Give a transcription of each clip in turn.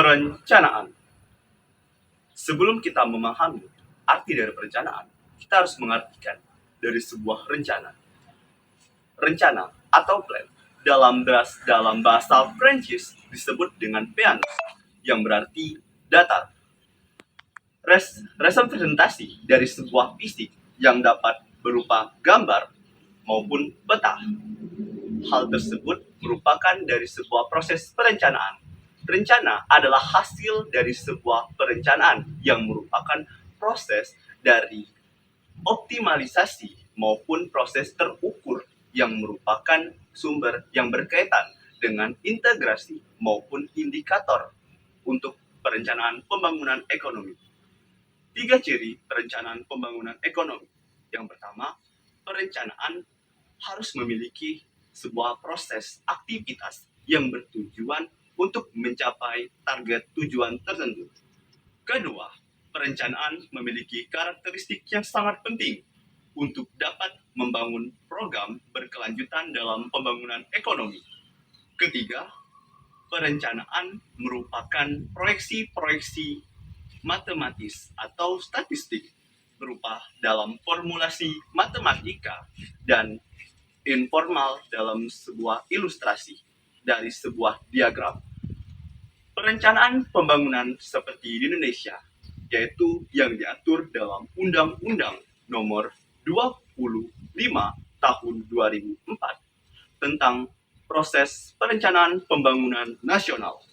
Perencanaan. Sebelum kita memahami arti dari perencanaan, kita harus mengartikan dari sebuah rencana. Rencana atau plan dalam bahasa Prancis disebut dengan peanut, yang berarti datar. Representasi dari sebuah fisik yang dapat berupa gambar maupun peta. Hal tersebut merupakan dari sebuah proses perencanaan. Rencana adalah hasil dari sebuah perencanaan yang merupakan proses dari optimalisasi maupun proses terukur yang merupakan sumber yang berkaitan dengan integrasi maupun indikator untuk perencanaan pembangunan ekonomi. 3 ciri perencanaan pembangunan ekonomi. Yang pertama, perencanaan harus memiliki sebuah proses aktivitas yang bertujuan untuk mencapai target tujuan tertentu. Kedua, perencanaan memiliki karakteristik yang sangat penting untuk dapat membangun program berkelanjutan dalam pembangunan ekonomi. Ketiga, perencanaan merupakan proyeksi-proyeksi matematis atau statistik berupa dalam formulasi matematika dan informal dalam sebuah ilustrasi dari sebuah diagram. Perencanaan pembangunan seperti di Indonesia, yaitu yang diatur dalam Undang-Undang Nomor 25 Tahun 2004 tentang proses perencanaan pembangunan nasional.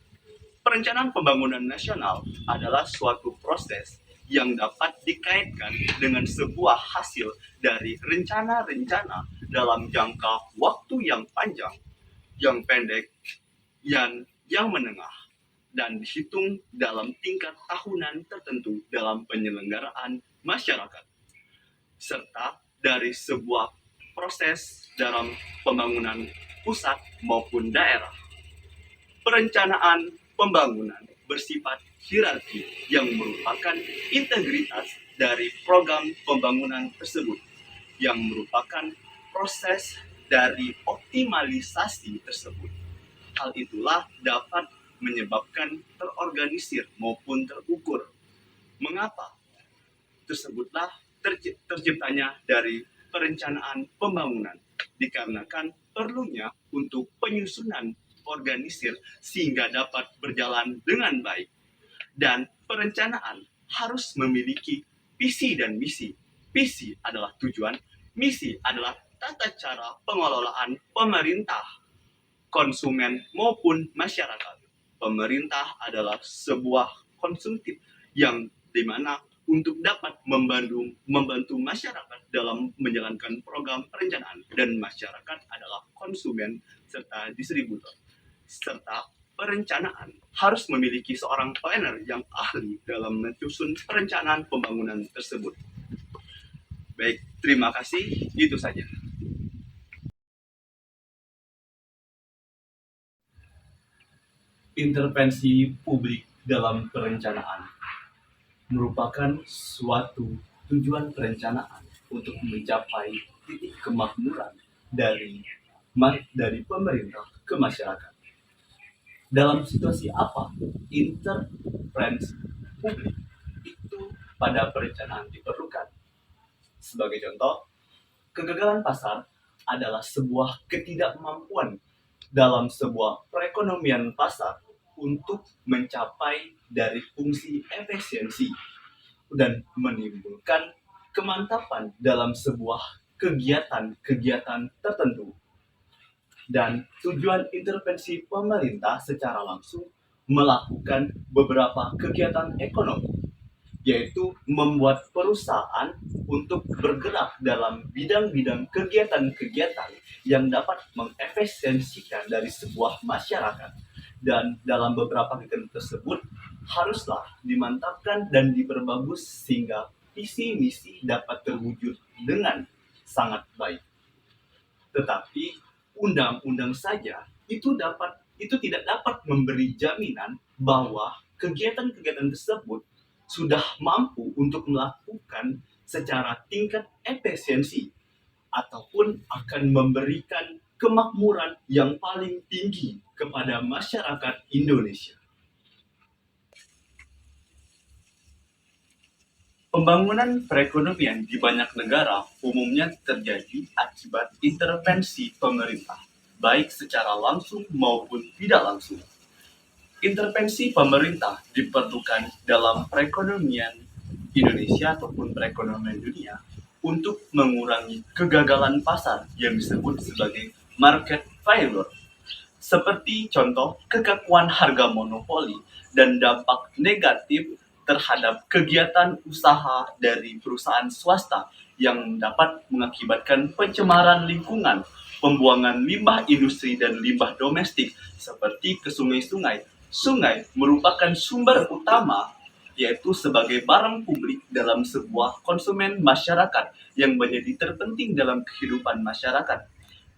Perencanaan pembangunan nasional adalah suatu proses yang dapat dikaitkan dengan sebuah hasil dari rencana-rencana dalam jangka waktu yang panjang, yang pendek, yang menengah, dan dihitung dalam tingkat tahunan tertentu dalam penyelenggaraan masyarakat, serta dari sebuah proses dalam pembangunan pusat maupun daerah. Perencanaan pembangunan bersifat hierarki yang merupakan integritas dari program pembangunan tersebut, yang merupakan proses dari optimalisasi tersebut. Hal itulah dapat menyebabkan terorganisir maupun terukur. Mengapa? Tersebutlah terciptanya dari perencanaan pembangunan, dikarenakan perlunya untuk penyusunan organisir sehingga dapat berjalan dengan baik. Dan perencanaan harus memiliki visi dan misi. Visi adalah tujuan, misi adalah tata cara pengelolaan pemerintah, konsumen maupun masyarakat. Pemerintah adalah sebuah konsumtif yang dimana untuk dapat membantu masyarakat dalam menjalankan program perencanaan, dan masyarakat adalah konsumen serta distributor. Serta perencanaan harus memiliki seorang planner yang ahli dalam menyusun perencanaan pembangunan tersebut. Baik, terima kasih. Itu saja. Intervensi publik dalam perencanaan merupakan suatu tujuan perencanaan untuk mencapai titik kemakmuran dari pemerintah ke masyarakat. Dalam situasi apa intervensi publik itu pada perencanaan diperlukan? Sebagai contoh, kegagalan pasar adalah sebuah ketidakmampuan dalam sebuah perekonomian pasar untuk mencapai dari fungsi efisiensi dan menimbulkan kemantapan dalam sebuah kegiatan-kegiatan tertentu. Dan tujuan intervensi pemerintah secara langsung melakukan beberapa kegiatan ekonomi, yaitu membuat perusahaan untuk bergerak dalam bidang-bidang kegiatan-kegiatan yang dapat mengefisiensikan dari sebuah masyarakat. Dan dalam beberapa kegiatan tersebut haruslah dimantapkan dan diperbagus sehingga visi misi dapat terwujud dengan sangat baik. Tetapi undang-undang saja itu tidak dapat memberi jaminan bahwa kegiatan-kegiatan tersebut sudah mampu untuk melakukan secara tingkat efisiensi ataupun akan memberikan kemakmuran yang paling tinggi kepada masyarakat Indonesia. Pembangunan perekonomian di banyak negara umumnya terjadi akibat intervensi pemerintah, baik secara langsung maupun tidak langsung. Intervensi pemerintah diperlukan dalam perekonomian Indonesia ataupun perekonomian dunia untuk mengurangi kegagalan pasar yang disebut sebagai market failure, seperti contoh kekakuan harga monopoli dan dampak negatif terhadap kegiatan usaha dari perusahaan swasta yang dapat mengakibatkan pencemaran lingkungan, pembuangan limbah industri dan limbah domestik seperti ke sungai-sungai. Sungai merupakan sumber utama yaitu sebagai barang publik dalam sebuah konsumen masyarakat yang menjadi terpenting dalam kehidupan masyarakat.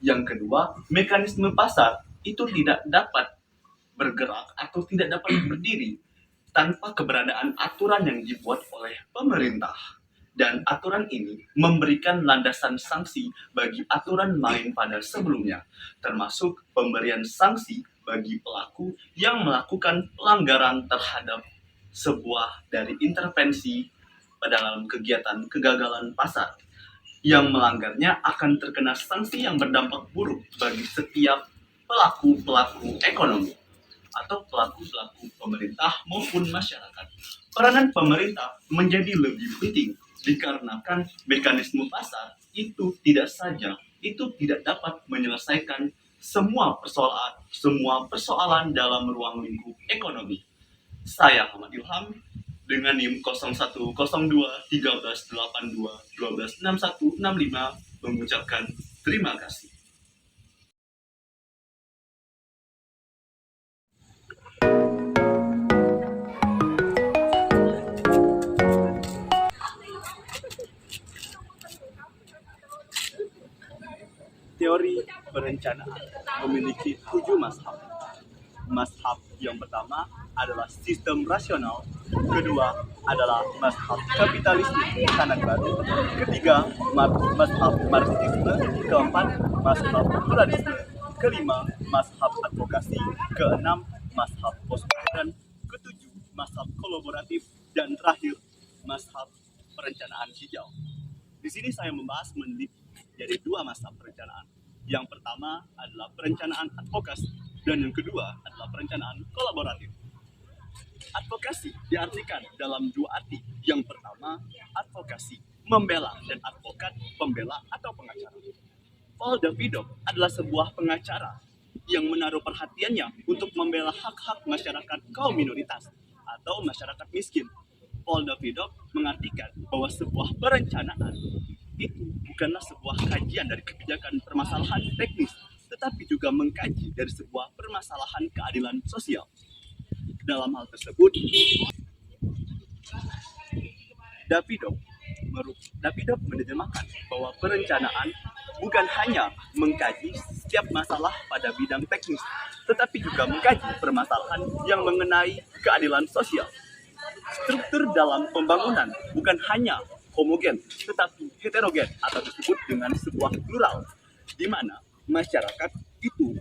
Yang kedua, mekanisme pasar itu tidak dapat bergerak atau tidak dapat berdiri tanpa keberadaan aturan yang dibuat oleh pemerintah. Dan aturan ini memberikan landasan sanksi bagi aturan lain pada sebelumnya, termasuk pemberian sanksi bagi pelaku yang melakukan pelanggaran terhadap sebuah dari intervensi dalam kegiatan kegagalan pasar. Yang melanggarnya akan terkena sanksi yang berdampak buruk bagi setiap pelaku-pelaku ekonomi atau pelaku-pelaku pemerintah maupun masyarakat. Peranan pemerintah menjadi lebih penting dikarenakan mekanisme pasar itu tidak dapat menyelesaikan semua persoalan dalam ruang lingkup ekonomi. Saya Ahmad Ilham dengan NIM 01021382126165 mengucapkan terima kasih. Teori perencanaan memiliki 7 mazhab. Mazhab yang pertama adalah sistem rasional, kedua adalah mazhab kapitalisme kanan baru, ketiga mazhab marxisme, keempat mazhab pluralisme, kelima mazhab advokasi, keenam mazhab postmodern, ketujuh mazhab kolaboratif, dan terakhir mazhab perencanaan hijau. Di sini saya membahas meneliti dari 2 mazhab perencanaan. Yang pertama adalah perencanaan advokasi dan yang kedua adalah perencanaan kolaboratif. Advokasi diartikan dalam 2 arti. Yang pertama, advokasi membela dan advokat pembela atau pengacara. Paul Davidoff adalah sebuah pengacara yang menaruh perhatiannya untuk membela hak-hak masyarakat kaum minoritas atau masyarakat miskin. Paul Davidoff mengartikan bahwa sebuah perencanaan itu bukanlah sebuah kajian dari kebijakan permasalahan teknis, tetapi juga mengkaji dari sebuah permasalahan keadilan sosial. Dalam hal tersebut, Davidoff menerjemahkan bahwa perencanaan bukan hanya mengkaji setiap masalah pada bidang teknis, tetapi juga mengkaji permasalahan yang mengenai keadilan sosial. Struktur dalam pembangunan bukan hanya homogen, tetapi heterogen atau disebut dengan sebuah plural, di mana masyarakat itu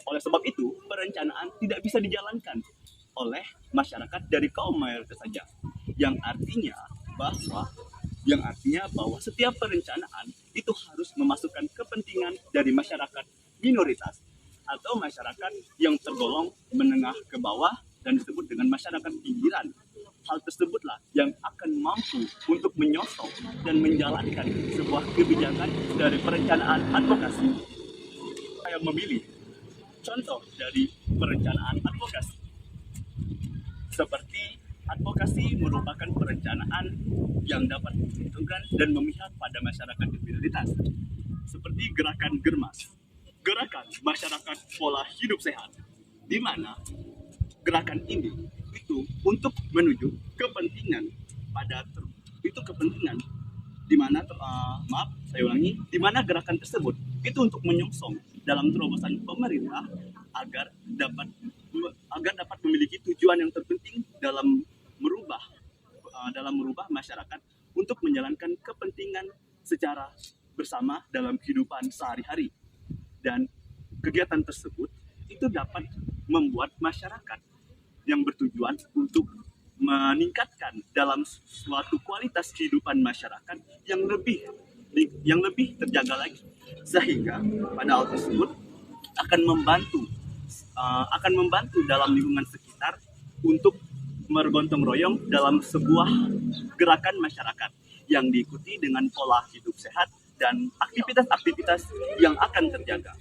oleh sebab itu perencanaan tidak bisa dijalankan oleh masyarakat dari kaum mayoritas saja, yang artinya bahwa setiap perencanaan itu harus memasukkan kepentingan dari masyarakat minoritas atau masyarakat yang tergolong menengah ke bawah dan disebut dengan masyarakat pinggiran. Hal tersebutlah yang akan mampu untuk menyosong dan menjalankan sebuah kebijakan dari perencanaan advokasi. Saya memilih contoh dari perencanaan advokasi. Seperti advokasi merupakan perencanaan yang dapat menguntungkan dan memihak pada masyarakat minoritas. Seperti gerakan Germas, gerakan masyarakat pola hidup sehat, di mana gerakan ini itu untuk menuju kepentingan di mana gerakan tersebut itu untuk menyongsong dalam terobosan pemerintah agar dapat memiliki tujuan yang terpenting dalam merubah masyarakat untuk menjalankan kepentingan secara bersama dalam kehidupan sehari-hari. Dan kegiatan tersebut itu dapat membuat masyarakat yang bertujuan untuk meningkatkan dalam suatu kualitas kehidupan masyarakat yang lebih terjaga lagi, sehingga pada hal tersebut akan membantu dalam lingkungan sekitar untuk bergotong royong dalam sebuah gerakan masyarakat yang diikuti dengan pola hidup sehat dan aktivitas-aktivitas yang akan terjaga.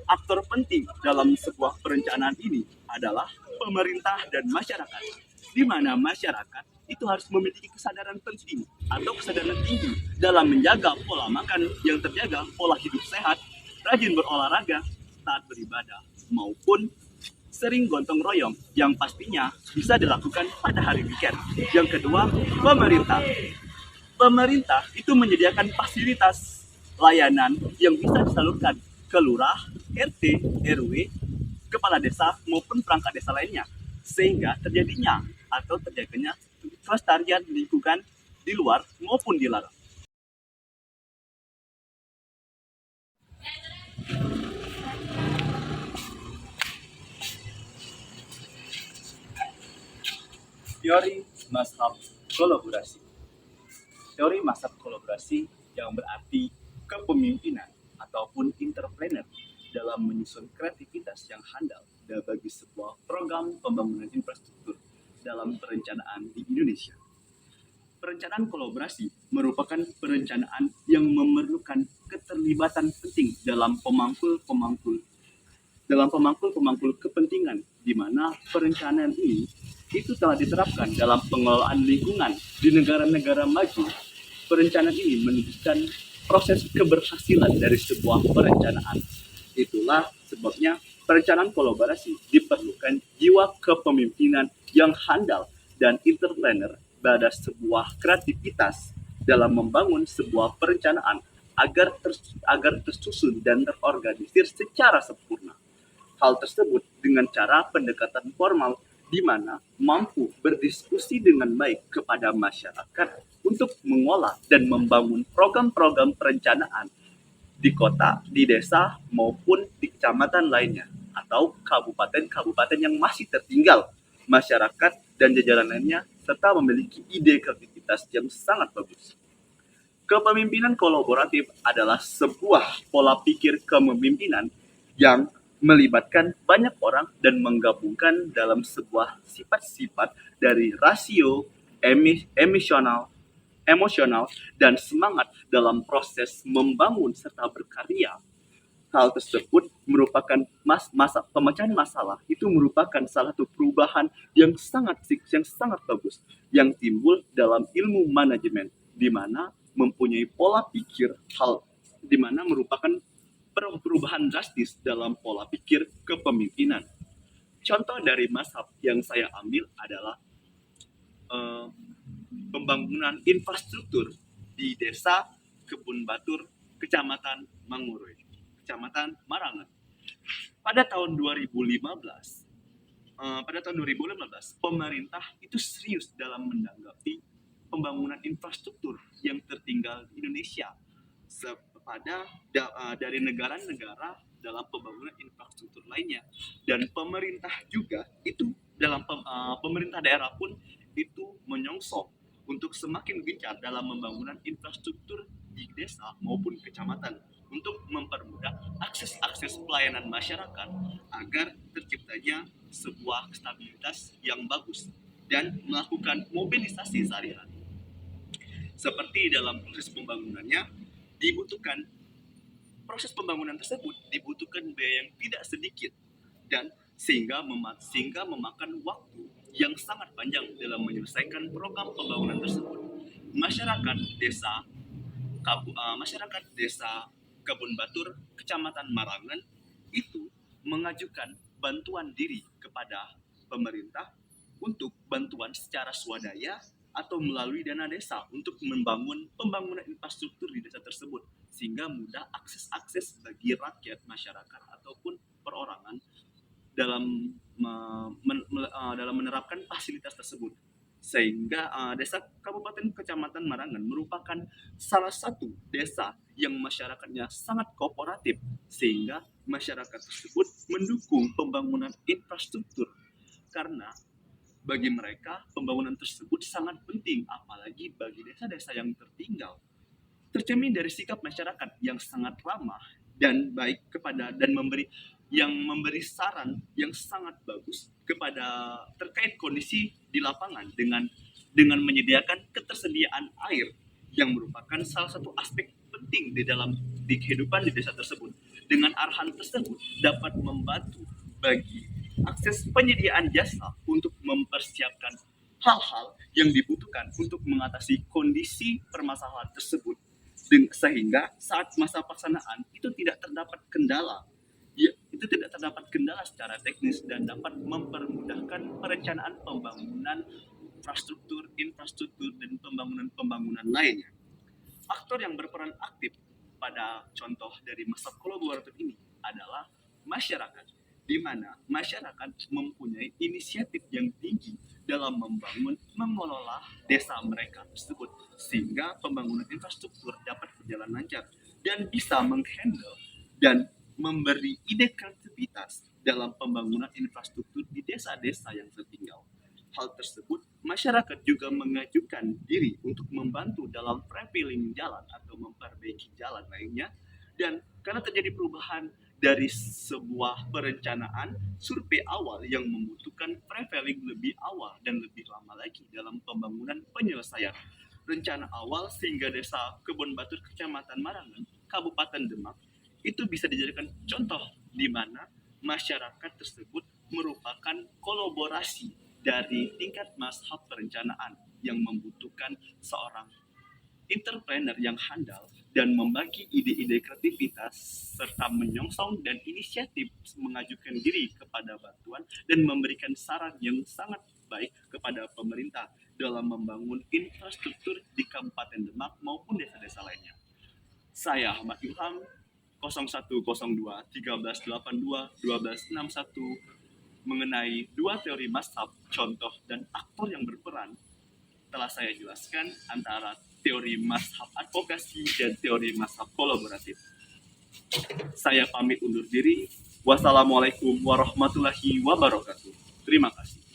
Aktor penting dalam sebuah perencanaan ini adalah pemerintah dan masyarakat, di mana masyarakat itu harus memiliki kesadaran penting atau kesadaran tinggi dalam menjaga pola makan yang terjaga, pola hidup sehat, rajin berolahraga, taat beribadah, maupun sering gotong royong yang pastinya bisa dilakukan pada hari weekend. Yang kedua, pemerintah. Pemerintah itu menyediakan fasilitas layanan yang bisa disalurkan ke lurah, RT, RW, kepala desa maupun perangkat desa lainnya, sehingga terjadinya atau terjaganya kelestarian lingkungan di luar maupun di dalam. Teori mazhab kolaborasi. Teori mazhab kolaborasi yang berarti kepemimpinan ataupun entrepreneur dalam menyusun kreativitas yang handal dan bagi sebuah program pembangunan infrastruktur dalam perencanaan di Indonesia. Perencanaan kolaborasi merupakan perencanaan yang memerlukan keterlibatan penting dalam pemangku kepentingan, di mana perencanaan ini itu telah diterapkan dalam pengelolaan lingkungan di negara-negara maju. Perencanaan ini menunjukkan proses keberhasilan dari sebuah perencanaan. Itulah sebabnya perencanaan kolaborasi diperlukan jiwa kepemimpinan yang handal dan entrepreneur pada sebuah kreativitas dalam membangun sebuah perencanaan agar tersusun dan terorganisir secara sempurna. Hal tersebut dengan cara pendekatan formal di mana mampu berdiskusi dengan baik kepada masyarakat untuk mengolah dan membangun program-program perencanaan di kota, di desa, maupun di kecamatan lainnya, atau kabupaten-kabupaten yang masih tertinggal masyarakat dan jajaran lainnya, serta memiliki ide kreativitas yang sangat bagus. Kepemimpinan kolaboratif adalah sebuah pola pikir kepemimpinan yang melibatkan banyak orang dan menggabungkan dalam sebuah sifat-sifat dari rasio, emosional, dan semangat dalam proses membangun serta berkarya. Hal tersebut merupakan pemecahan masalah itu merupakan salah satu perubahan yang sangat bagus yang timbul dalam ilmu manajemen, di mana mempunyai pola pikir di mana merupakan perubahan drastis dalam pola pikir kepemimpinan. Contoh dari mazhab yang saya ambil adalah pembangunan infrastruktur di desa Kebun Batur, Kecamatan Manguroy, Kecamatan Marangan. Pada tahun 2015, pemerintah itu serius dalam menanggapi pembangunan infrastruktur yang tertinggal di Indonesia dari negara-negara dalam pembangunan infrastruktur lainnya, dan pemerintah juga itu pemerintah daerah pun itu menyongsong untuk semakin gencar dalam pembangunan infrastruktur di desa maupun kecamatan untuk mempermudah akses pelayanan masyarakat agar terciptanya sebuah stabilitas yang bagus dan melakukan mobilisasi sehari-hari. Seperti dalam proses pembangunan tersebut dibutuhkan biaya yang tidak sedikit dan sehingga memakan waktu yang sangat panjang dalam menyelesaikan program pembangunan tersebut. Masyarakat desa Kebun Batur, Kecamatan Marangan itu mengajukan bantuan diri kepada pemerintah untuk bantuan secara swadaya atau melalui dana desa untuk membangun pembangunan infrastruktur di desa tersebut, sehingga mudah akses bagi rakyat, masyarakat ataupun perorangan dalam menerapkan fasilitas tersebut. Sehingga desa Kabupaten Kecamatan Marangan merupakan salah satu desa yang masyarakatnya sangat kooperatif, sehingga masyarakat tersebut mendukung pembangunan infrastruktur karena Bagi mereka, pembangunan tersebut sangat penting, apalagi bagi desa-desa yang tertinggal. Tercermin dari sikap masyarakat yang sangat ramah dan baik kepada dan memberi saran yang sangat bagus kepada terkait kondisi di lapangan dengan menyediakan ketersediaan air yang merupakan salah satu aspek penting di kehidupan di desa tersebut. Dengan arahan tersebut dapat membantu bagi akses penyediaan jasa untuk mempersiapkan hal-hal yang dibutuhkan untuk mengatasi kondisi permasalahan tersebut, sehingga saat masa pelaksanaan itu tidak terdapat kendala, secara teknis dan dapat mempermudahkan perencanaan pembangunan infrastruktur dan pembangunan lainnya. Aktor yang berperan aktif pada contoh dari masa kolaboratif ini adalah masyarakat, di mana masyarakat mempunyai inisiatif yang tinggi dalam mengelola desa mereka tersebut, sehingga pembangunan infrastruktur dapat berjalan lancar dan bisa menghandle dan memberi ide kreativitas dalam pembangunan infrastruktur di desa-desa yang tertinggal. Hal tersebut, masyarakat juga mengajukan diri untuk membantu dalam prefilling jalan atau memperbaiki jalan lainnya. Dan karena terjadi perubahan dari sebuah perencanaan, survei awal yang membutuhkan prefilling lebih awal dan lebih lama lagi dalam pembangunan penyelesaian rencana awal, sehingga desa Kebon Batur, Kecamatan Marangan, Kabupaten Demak, itu bisa dijadikan contoh di mana masyarakat tersebut merupakan kolaborasi dari tingkat mazhab perencanaan yang membutuhkan seorang entrepreneur yang handal dan membagi ide-ide kreativitas serta menyongsong dan inisiatif mengajukan diri kepada bantuan dan memberikan saran yang sangat baik kepada pemerintah dalam membangun infrastruktur di Kabupaten Demak maupun desa-desa lainnya. Saya Ahmad Ilham, 0102 1382 1261, mengenai dua teori mazhab, contoh dan aktor yang berperan telah saya jelaskan antara teori mazhab advokasi dan teori mazhab kolaboratif. Saya pamit undur diri. Wassalamualaikum warahmatullahi wabarakatuh. Terima kasih.